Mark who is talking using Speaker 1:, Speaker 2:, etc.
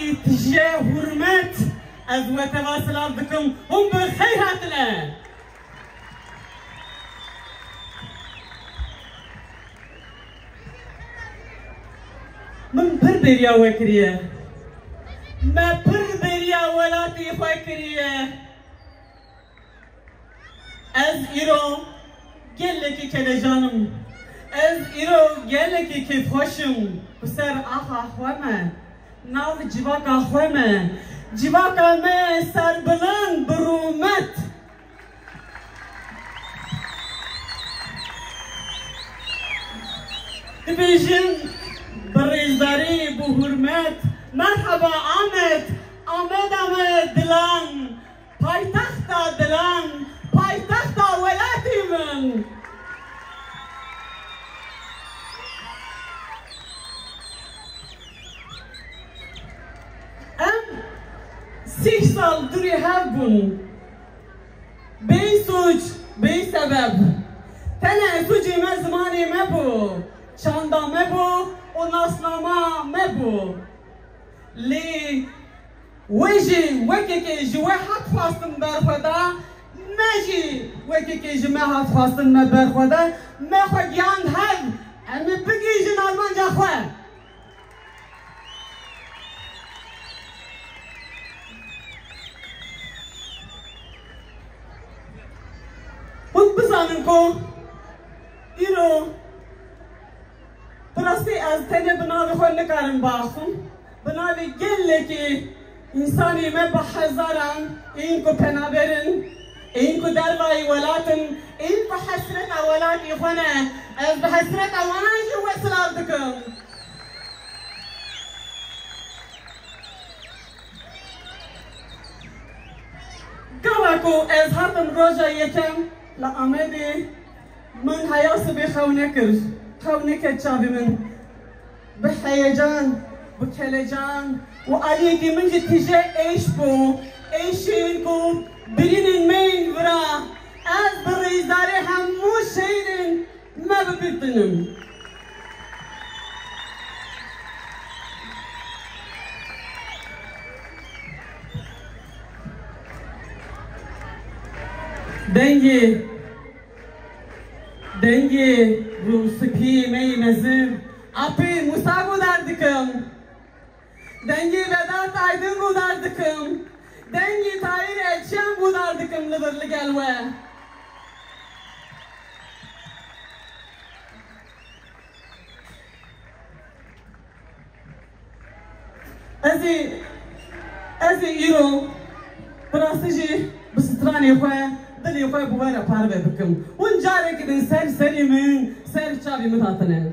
Speaker 1: ولاتي تجي هرمت از وتواصل بكم هم بالخير هاتنا من پر بريا وكريه ما پر بريا ولاتي فكريه از ایرو گلکی که جانم از ایرو گلکی که خوشم بسر آخا خوامه ناو جواکا خوامه جواکا ما سر بلند برومت دبیجن بریزداری بحرمت مرحبا آمد دلان پایتخت دلان پایتخت ولاتی من ام 6 سال دوری هبون بی سوچ بی سبب تنه سوچی ما زمانی مبو چاندا مبو و ناسنامه مبو لی ویجی وکی که جوه حق خواستم برخوده ماجی وکی که جمعه حق خواستم برخوده ما خود یاند هد امی بگی جن آلمان جا خواه خود بزانم که ایرو براستی از تنه بناوی خود نکارم باخم بناوی گله که انسانی ما بحزارن این کو پنابرن این کو دروای ولاتن این کو حسرت اولاتی خونه از به حسرت اوانجی وصلات دکم گواکو از هاتم روزا یکم لآمدی من حیاس بی خونه کرد چابی من به هیجان بكلجان وعليكي من جد تجي ايش بو ايشين كو برين مين برا از بالريزاري همو شيرين ما ببطنم دنگي روسكي مي مزر اپی مساگو دردکم دنگی بدات ایدنگو دردکم دنگی تایر اچیانگو دردکم لبرلگلوه ازی ایرو براستی بسترانی خواه دلی خواه بواره پاره بکم اون جاره که دن سری من سر چابی متاتنه